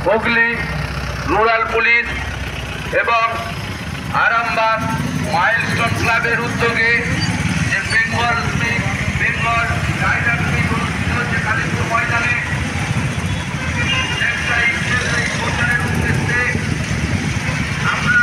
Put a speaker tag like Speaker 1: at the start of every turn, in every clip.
Speaker 1: Hooghly rural police এবং Arambagh milestone ক্লাবের উদ্যোগে যে বেঙ্গল রাইডার মিট অনুষ্ঠিত হচ্ছে কালীপুর ময়দানে প্রচারের উদ্দেশ্যে আমরা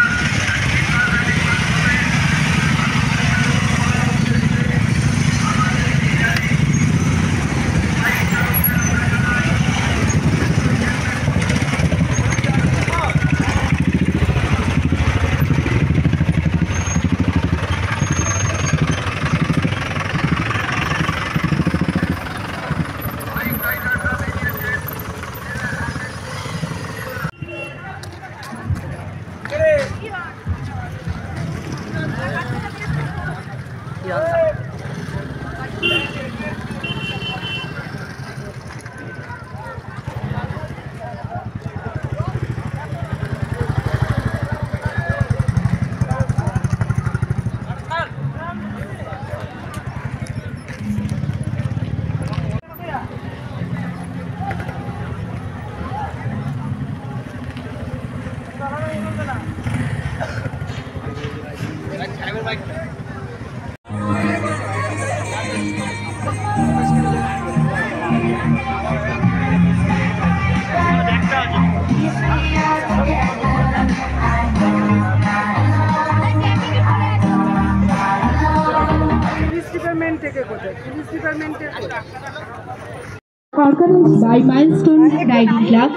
Speaker 2: by Milestone Riding Club.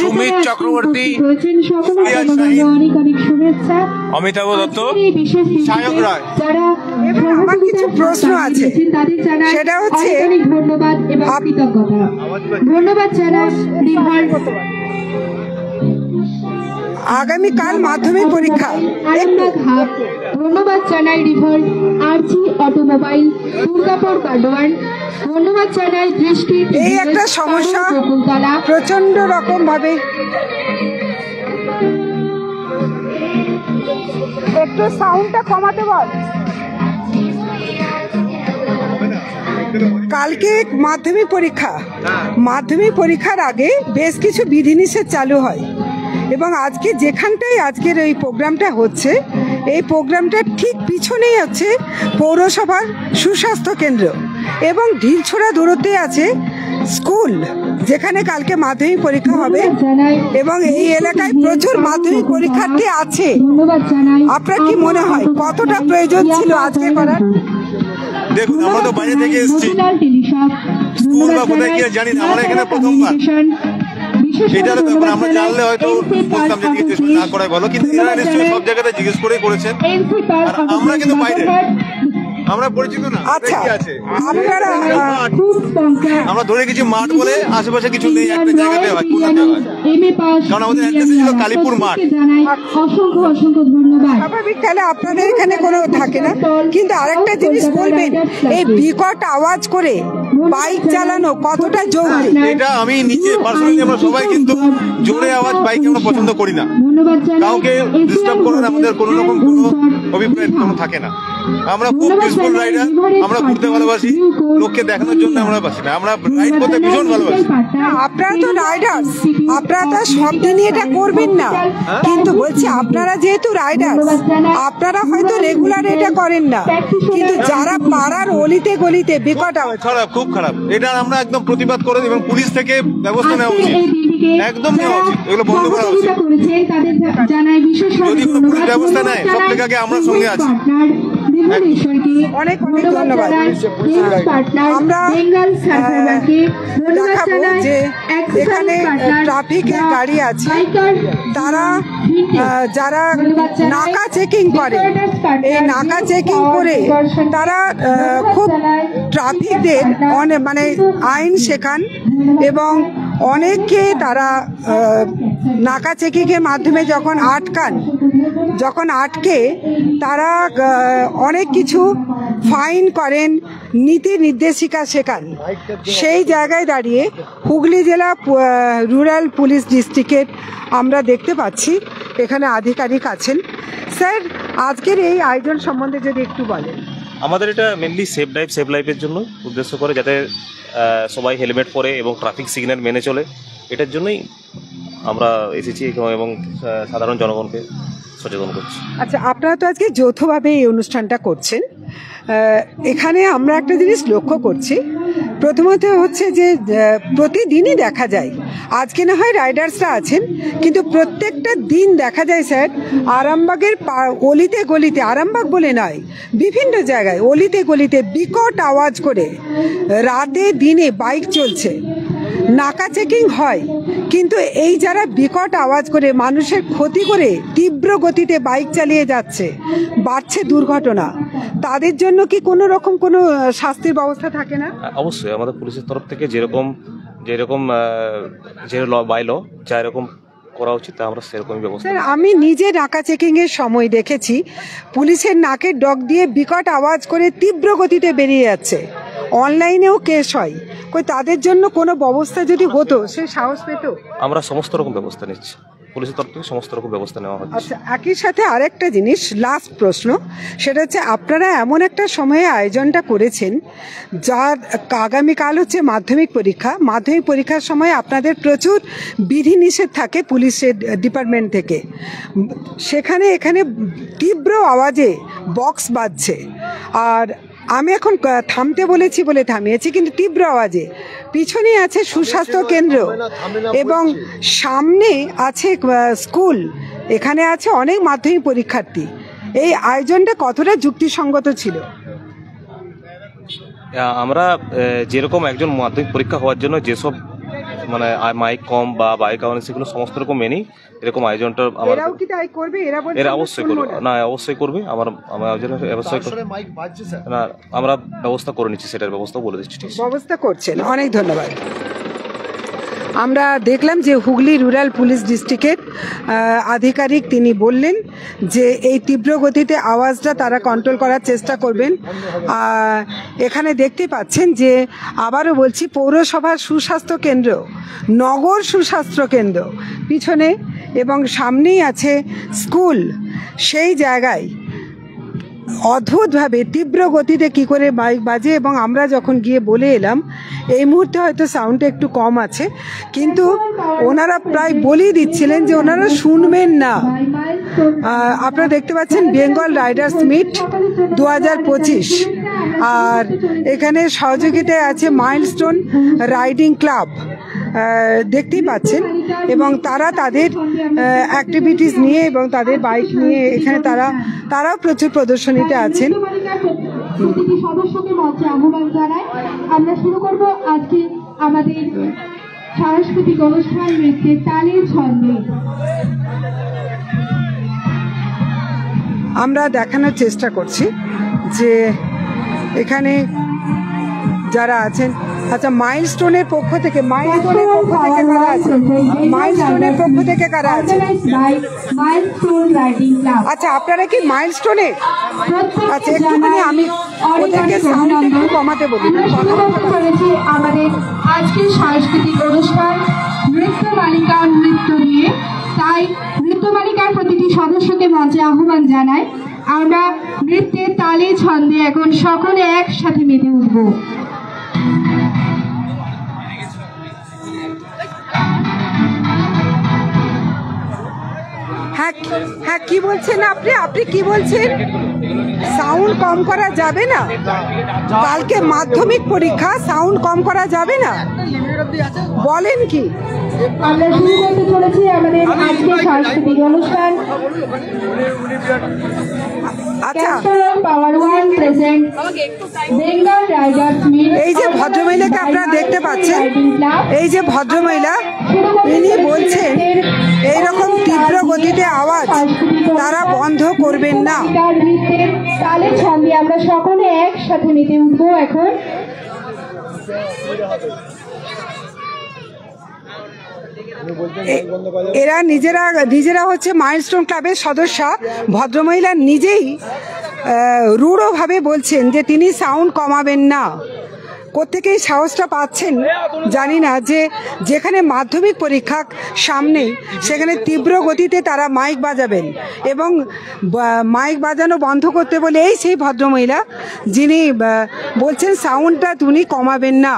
Speaker 3: Sumit Chakraborty,
Speaker 2: অনেক শুভেচ্ছা।
Speaker 3: অমিতাভ দত্ত, সায়ক রায়।
Speaker 4: আমার কিছু প্রশ্ন আছে, সেটা হচ্ছে
Speaker 2: ধন্যবাদ এবং কৃতজ্ঞতা। ধন্যবাদ জানাই
Speaker 4: আগামীকাল মাধ্যমিক পরীক্ষা।
Speaker 2: ধন্যবাদ জানাই রিভার আরজি অটোমোবাইল দুর্গাপুর কাটোয়ান। ধন্যবাদ জানাই দৃষ্টি।
Speaker 4: এই একটা সমস্যা প্রচন্ড রকম ভাবে, একটু সাউন্ডটা কমাতে বল। কালকে মাধ্যমিক পরীক্ষা, মাধ্যমিক পরীক্ষার আগে বেশ কিছু বিধিনিষেধ চালু হয় এবং আজকে যেখানটায় আজকের এই প্রোগ্রামটা হচ্ছে, এই প্রোগ্রামটার ঠিক পিছনেই হচ্ছে পৌরসভার সুস্বাস্থ্য কেন্দ্র এবং ঢিলছোড়া দূরত্বে আছে স্কুল, যেখানে কালকে মাধ্যমিক পরীক্ষা হবে এবং এই এলাকায় প্রচুর মাধ্যমিক পরীক্ষার্থী আছে। আপনার কি মনে হয় কতটা প্রয়োজন ছিল আজকে করার?
Speaker 3: দেখুন, আমরা তো বাইরে থেকে এসেছি, স্কুল বা কোথায় কি জানি না, আমরা এখানে প্রথমবার। সেটার ব্যাপারে আমরা জানলে হয়তো বলতাম যে জিজ্ঞেস না করাই ভালো, কিন্তু এরা নিশ্চয়ই সব জায়গাতে জিজ্ঞেস করেই করেছেন। আর আমরা কিন্তু বাইরে, আমরা পরিচিত না।
Speaker 4: আচ্ছা,
Speaker 3: আমরা ধরে কিছু মাঠ বলে আশেপাশে কিছু নেই, একটা জায়গাতে হয়, কারণ আমাদের অ্যাড্রেস ছিল কালীপুর মাঠ।
Speaker 2: অসংখ্য অসংখ্য ধন্যবাদ।
Speaker 4: স্বাভাবিক, তাহলে আপনাদের এখানে কোনো থাকে না। কিন্তু আরেকটা জিনিস বলবেন, এই বিকট আওয়াজ করে বাইক চালানো কতটা জরুরি?
Speaker 3: এটা আমি নিজে পার্সোনালি, আমরা সবাই কিন্তু জোরে আওয়াজ বাইক আমরা পছন্দ করি না, কাউকে ডিস্টার্ব করার আমাদের কোনো রকম কোনো অভিপ্রায় কোনো থাকে না। আমরা খুব পিসফুল রাইডার, আমরা ঘুরতে ভালোবাসি, লোককে দেখানোর জন্য আমরা বাসি না, আমরা রাইড করতে ভীষণ ভালোবাসি।
Speaker 4: আপনারা তো রাইডার, আপনারা তো সব দিনই এটা করবেন না, কিন্তু বলছি আপনারা যেহেতু রাইডার, আপনারা হয়তো রেগুলার এটা করেন না, কিন্তু যারা পাড়ার অলিতে গলিতে বিকট আওয়াজ,
Speaker 3: খারাপ, খুব খারাপ, এটা আমরা একদম প্রতিবাদ করে এবং পুলিশ থেকে ব্যবস্থা নেওয়া উচিত, একদম নেওয়া উচিত, এগুলো বন্ধ করা উচিত। যদি কোনো পুলিশ ব্যবস্থা নেয়, সব থেকে আগে আমরা সঙ্গে আছি।
Speaker 4: অনেক অনেক ধন্যবাদ। আমরা দেখাবো যে এখানে ট্রাফিকের গাড়ি আছে, তারা যারা নাকা চেকিং করে, এই নাকা চেকিং করে তারা খুব ট্রাফিকদের অনেক মানে আইন শেখান এবং অনেককে তারা নাকা চেকিংয়ের মাধ্যমে যখন আটকে তারা অনেক কিছু ফাইন করেন, নীতি নির্দেশিকা শেখান। সেই জায়গায় দাঁড়িয়ে হুগলি জেলা রুরাল পুলিশ ডিস্ট্রিক্টের আমরা দেখতে পাচ্ছি এখানে আধিকারিক আছেন। স্যার, আজকের এই আয়োজন সম্বন্ধে যদি একটু বলেন।
Speaker 5: আমাদের এটা মেনলি সেভ লাইফের জন্য উদ্দেশ্য করে, যাতে সবাই হেলমেট পরে এবং ট্রাফিক সিগন্যাল মেনে চলে, এটার জন্যই আমরা এসেছি এবং সাধারণ জনগণকে সচেতন করছি।
Speaker 4: আচ্ছা, আপনারা তো আজকে যৌথভাবে এই অনুষ্ঠানটা করছেন। এখানে আমরা একটা জিনিস লক্ষ্য করছি, প্রথমত হচ্ছে যে প্রতিদিনই দেখা যায়, আজকে না হয় রাইডার্সরা আছেন, কিন্তু প্রত্যেকটা দিন দেখা যায় স্যার আরামবাগের অলিতে গলিতে, আরামবাগ বলে নয়, বিভিন্ন জায়গায় অলিতে গলিতে বিকট আওয়াজ করে রাতে দিনে বাইক চলছে, নাকা চেকিং হয়, কিন্তু এই যারা বিকট আওয়াজ করে মানুষের ক্ষতি করে তীব্র গতিতে বাইক চালিয়ে যাচ্ছে, বাড়ছে দুর্ঘটনা, তাদের জন্য কি কোনো রকম কোনো শাস্তির ব্যবস্থা থাকে না?
Speaker 5: অবশ্যই আমাদের পুলিশের তরফ থেকে যেরকম যে বাই ল যা এরকম করা উচিত আমরা সেরকমই ব্যবস্থা।
Speaker 4: স্যার, আমি নিজে নাকা চেকিং এর সময় দেখেছি পুলিশের নাকের ডগ দিয়ে বিকট আওয়াজ করে তীব্র গতিতে বেরিয়ে যাচ্ছে, অনলাইনেও কেস হয়, কই তাদের জন্য কোনো ব্যবস্থা যদি হতো সে সাহস পেত?
Speaker 5: আমরা সমস্ত রকম ব্যবস্থা নিচ্ছি, পুলিশের তরফ থেকে সমস্ত রকম ব্যবস্থা নেওয়া হচ্ছে।
Speaker 4: আচ্ছা, একই সাথে আরেকটা জিনিস, লাস্ট প্রশ্ন, সেটা হচ্ছে আপনারা এমন একটা সময়ে আয়োজনটা করেছেন যার আগামীকাল হচ্ছে মাধ্যমিক পরীক্ষার সময় আপনাদের প্রচুর বিধিনিষেধ থাকে পুলিশের ডিপার্টমেন্ট থেকে, সেখানে এখানে তীব্র আওয়াজে বক্স বাজছে, আর আমি এখন থামতে বলেছি বলে থামিয়েছি, কিন্তু তীব্র আওয়াজে, পিছনে আছে সুস্বাস্থ্য কেন্দ্র এবং সামনে আছে স্কুল, এখানে আছে অনেক মাধ্যমিক পরীক্ষার্থী, এই আয়োজনটা কতটা যুক্তিসঙ্গত ছিল?
Speaker 5: আমরা যেরকম একজন মাধ্যমিক পরীক্ষা হওয়ার জন্য যেসব মানে মাইক কম বা বাইক আওয়াজ সেগুলো সমস্ত রকম মেনেই এরকম আয়োজনটা এরা অবশ্যই করবে, না অবশ্যই করবে, আমরা ব্যবস্থা করে নিচ্ছি, সেটার ব্যবস্থা বলে দিচ্ছি,
Speaker 4: ব্যবস্থা করছেন। অনেক ধন্যবাদ। আমরা দেখলাম যে হুগলি রুরাল পুলিশ ডিস্ট্রিক্টের আধিকারিক তিনি বললেন যে এই তীব্র গতিতে আওয়াজটা তারা কন্ট্রোল করার চেষ্টা করবেন। এখানে দেখতে পাচ্ছেন যে আবারও বলছি, পৌরসভার সুস্বাস্থ্য কেন্দ্র, নগর সুস্বাস্থ্য কেন্দ্র পিছনে এবং সামনেই আছে স্কুল, সেই জায়গায় অদ্ভুতভাবে তীব্র গতিতে কি করে বাইক বাজে, এবং আমরা যখন গিয়ে বলে এলাম, এই মুহূর্তে হয়তো সাউন্ডটা একটু কম আছে, কিন্তু ওনারা প্রায় বলেই দিচ্ছিলেন যে ওনারা শুনবেন না। আপনারা দেখতে পাচ্ছেন বেঙ্গল রাইডার্স মিট 2025, আর এখানে সহযোগিতায় আছে মাইলস্টোন রাইডিং ক্লাব, দেখতেই পাচ্ছেন, এবং তারা তাদের অ্যাক্টিভিটিস নিয়ে এবং তাদের বাইক নিয়ে এখানে তারাও প্রচুর প্রদর্শনীতে আছেন।
Speaker 2: সদস্যকে মঞ্চে আহ্বান জানাই। আমরা শুরু করব আজকে আমাদের সাংস্কৃতিক অনুষ্ঠান নৃত্যের তালের ছন্দে।
Speaker 4: আমরা দেখানোর চেষ্টা করছি যে এখানে যারা আছেন, আচ্ছা মাইলস্টোনের পক্ষ থেকে কারা আছে? আচ্ছা, আপনারা কি মাইলস্টোনে? আচ্ছা, একটুখানি আমি ওদেরকে সাউন্ডটা একটু কমাতে বলি।
Speaker 2: আমাদের আজকের সাংস্কৃতিক অনুষ্ঠান নৃত্য মালিকা নৃত্য নিয়ে, তাই নৃত্য মালিকার প্রতিটি সদস্যকে মঞ্চে আহ্বান জানাই। আমরা নৃত্যের তালে ছন্দে এখন সকলে একসাথে মেতে উঠব।
Speaker 4: হ্যাঁ, কি বলছেন আপনি কি বলছেন? সাউন্ড কম করা যাবে না? কালকে মাধ্যমিক পরীক্ষা, সাউন্ড কম করা যাবে না? বলেন কি?
Speaker 2: আমরা শুরু করতে চলেছি আমাদের আজকের সাংস্কৃতিক অনুষ্ঠান।
Speaker 4: আচ্ছা, এই যে ভদ্রমহিলাকে আপনারা দেখতে পাচ্ছেন, এই যে ভদ্রমহিলা, ইনি বলছেন এইরকম তীব্র গতিতে আওয়াজ তারা বন্ধ করবেন না।
Speaker 2: তালের ছন্দে আমরা সকলে একসাথে মেতে উঠবো এখন।
Speaker 4: এরা নিজেরা হচ্ছে মাইলস্টোন ক্লাবের সদস্য। ভদ্রমহিলা নিজেই রূঢ়ভাবে বলছেন যে তিনি সাউন্ড কমাবেন না, কোত্থেকেই সাহসটা পাচ্ছেন জানি না, যে যেখানে মাধ্যমিক পরীক্ষা সামনেই সেখানে তীব্র গতিতে তারা মাইক বাজাবেন এবং মাইক বাজানো বন্ধ করতে বলে এই সেই ভদ্রমহিলা যিনি বলছেন সাউন্ডটা তুমি কমাবেন না।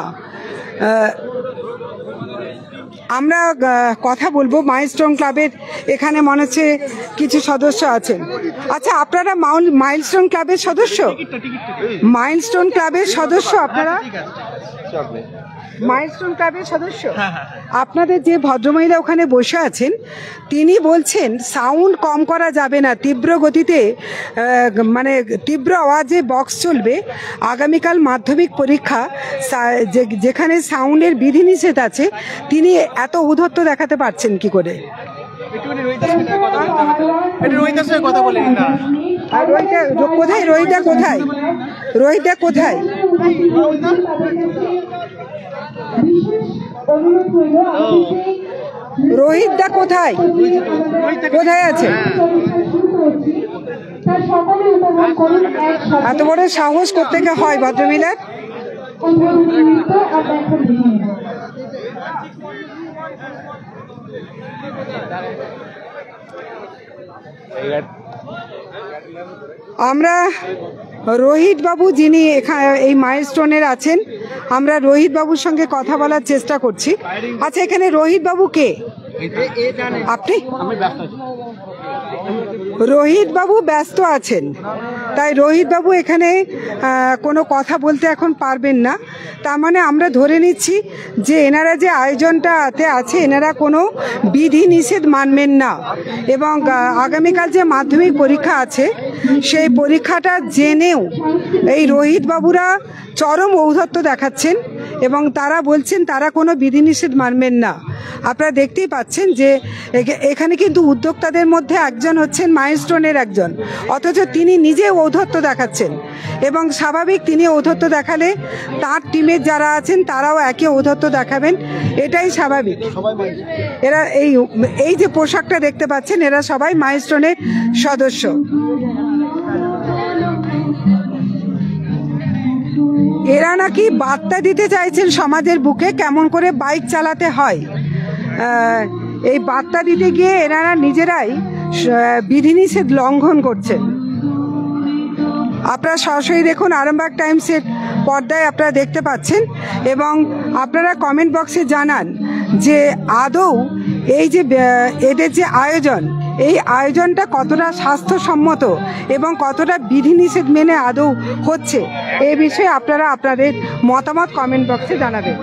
Speaker 4: আমরা কথা বলবো মাইলস্টোন ক্লাবের, এখানে মনে হচ্ছে কিছু সদস্য আছেন। আচ্ছা, আপনারা মাইলস্টোন ক্লাবের সদস্য? মাইলস্টোন ক্লাবের সদস্য আপনারা? মাইলস্টোন ক্লাবের সদস্য? আপনাদের যে ভদ্রমহিলা ওখানে বসে আছেন তিনি বলছেন সাউন্ড কম করা যাবে না, তীব্র গতিতে মানে তীব্র আওয়াজে বক্স চলবে। আগামীকাল মাধ্যমিক পরীক্ষা, যেখানে সাউন্ডের বিধিনিষেধ আছে, তিনি এত ঔদ্ধত্য দেখাতে পারছেন কি করে? কোথায় রোহিতদা? কোথায় রোহিতদা? কোথায় রোহিতদা? কোথায় কোথায় আছে? এত বড় সাহস কোত্থেকে হয় ভদ্রমহিলার? আমরা রোহিত বাবু যিনি এই মাইলস্টোনের আছেন, আমরা রোহিত বাবুর সঙ্গে কথা বলার চেষ্টা করছি। আচ্ছা, এখানে রোহিত বাবু কে? আপনি? রোহিত বাবু ব্যস্ত আছেন, তাই রোহিত বাবু এখানে কোনো কথা বলতে এখন পারবেন না। তার মানে আমরা ধরে নিচ্ছি যে এনারা যে আয়োজনটাতে আছে এনারা কোনো বিধি নিষেধ মানবেন না, এবং আগামীকাল যে মাধ্যমিক পরীক্ষা আছে সেই পরীক্ষাটা জেনেও এই রোহিত বাবুরা চরম ঔদ্ধত্য দেখাচ্ছেন এবং তারা বলছেন তারা কোনো বিধিনিষেধ মানবেন না। আপনারা দেখতেই পাচ্ছেন যে এখানে কিন্তু উদ্যোক্তাদের মধ্যে একজন হচ্ছেন মাইলস্টোনের একজন, অথচ তিনি নিজে ঔদ্ধত্য দেখাচ্ছেন এবং স্বাভাবিক তিনি ঔদ্ধত্য দেখালে তার টিমের যারা আছেন তারাও একই ঔদ্ধত্য দেখাবেন, এটাই স্বাভাবিক। এরা এই যে পোশাকটা দেখতে পাচ্ছেন এরা সবাই মাইলস্টোনের সদস্য। এরা নাকি বার্তা দিতে চাইছেন সমাজের বুকে কেমন করে বাইক চালাতে হয়। এই বার্তা দিতে গিয়ে এনারা নিজেরাই বিধিনিষেধ লঙ্ঘন করছেন। আপনারা সরাসরি দেখুন, আরামবাগ টাইমসের পর্দায় আপনারা দেখতে পাচ্ছেন এবং আপনারা কমেন্ট বক্সে জানান যে আদৌ এই যে এদের যে আয়োজন, এই আয়োজনটা কতটা স্বাস্থ্যসম্মত এবং কতটা বিধিনিষেধ মেনে আদৌ হচ্ছে, এই বিষয়ে আপনারা আপনাদের মতামত কমেন্ট বক্সে জানাবেন।